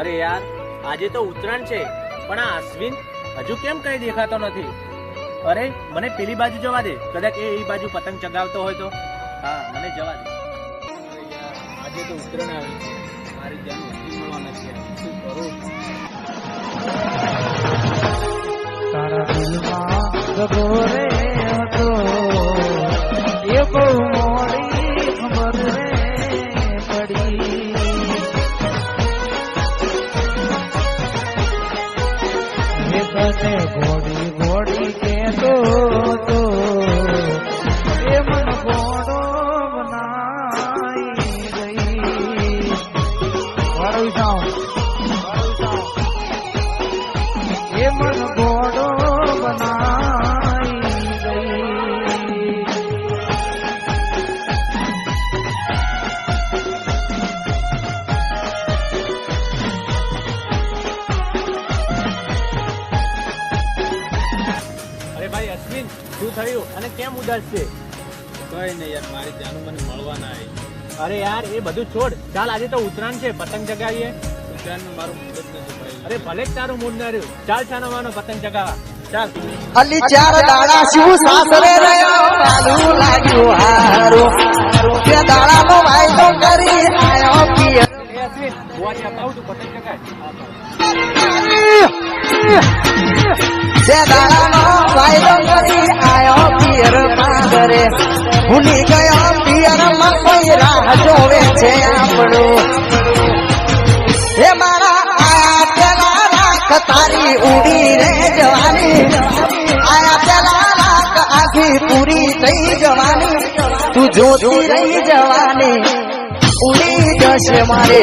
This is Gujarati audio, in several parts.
અરે યાર, આજે તો ઉત્તરાયણ છે, પણ આ અશ્વિન હજુ કેમ કઈ દેખાતો નથી? અરે મને પેલી બાજુ જવા દે, કદાચ એ બાજુ પતંગ ચગાવતો હોય તો. હા, મને જવા દે. આજે તો ઉત્તરાયણ આવી છે, મારી જાન નક્કી મળવા નથી. શું કરું? તારા દિલમાં ગગો રે હતો એ બહુ મોડી ખબર રે પડી. એ તને ઘોડી ઘોડી કેતો તો એ મન ઘોડો બનાઈ ગઈ. વાળું જાઉં એ મન ઘોડો બનાઈ ગઈ. અરે ભાઈ અશ્વિન, શું થયું અને કેમ ઉદાસ છે? કઈ નહીં યાર, મારી જાનું મને મળવા ના આવી. અરે યાર, એ બધું છોડ, ચાલ આજે તો ઉત્તરાયણ છે, પતંગ ચગાવીએ. ઉત્તરાયણમાં મારું મૂડ જ નથી ભાઈ. અરે ભલે જ તારું મૂડ ના રહ્યું, ચાલ છાનો માનો પતંગ ચગાવા. ચાલ. અલી ચાર દાડા શું સાસરે રહ્યો કાલું લાગ્યું હારું તે દાડાનો વાયદો કરી આયો પિયર. એ અશ્વિન, ગોવાથી અપાવું તું પતંગ ચગાય. તે દાડાનો વાયદો કરી આયો પિયર પાદરે ભૂલી ગયો પિયર માં કોઈ રાહ જોવે છે આપણું. હે મારા આયા પેલા રાખ તારી ઉડી રે જવાની, આયા પેલા રાખ આખી પૂરી થઈ જવાની, તું જોતી રહી જવાની, ઉડી જશે મારે.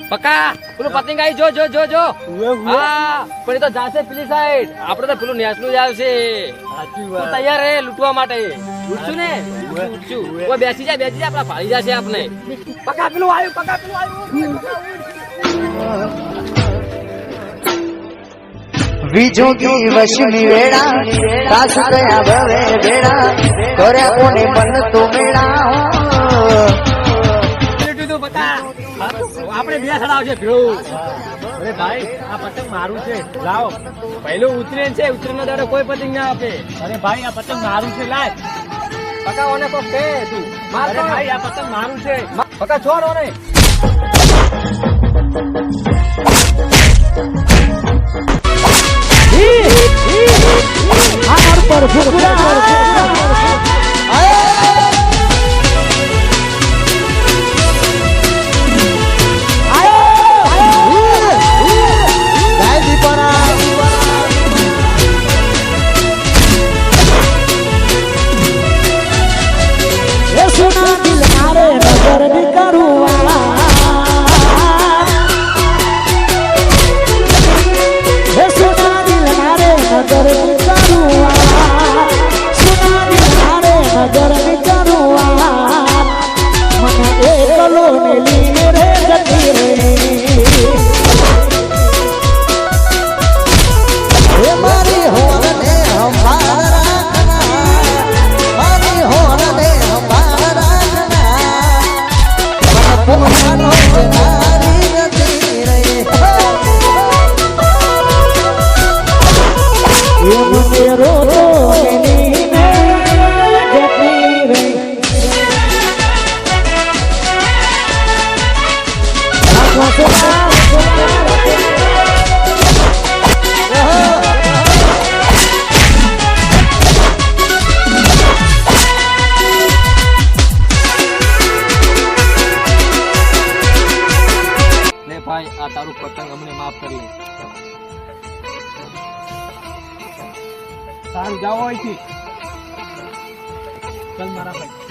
પક્કા પેલું પતંગ આવી, જો જો જો જો. હા, પણ એ તો જાશે પેલી સાઈડ, આપડે તો પેલું નેસનું જ આવશે. તું તૈયાર રહે લૂંટવા માટે. લૂંટશું ને? લૂંટશું. ઓય બેસી જા, આપડા ભાળી જશે આપને. પક્કા પેલું આવ્યું, પક્કા પેલું આવ્યું. વિજોગી વશની વેળા તાસ ગયા ભવે વેળા કર્યા કોને મન તો મેળા. આપણે બે ચડાવશે ભેળું. અરે ભાઈ, આ પતંગ મારું છે, લાવો. પહેલું ઉત્તરાયણ છે, ઉત્તરાયણ નો દાડો કોઈ પતંગ ના આપે. અરે ભાઈ, આ પતંગ મારું છે, લાય. પકા ઓને કોક કે તું. અરે ભાઈ, આ પતંગ મારું છે. પકા છોડ ઓને. આર પર ફુકરા ભાઈ, આ તારું પતંગ અમને માફ કરી લે. સારું, જાઓ અહીંથી. ચાલ મારા ભાઈ.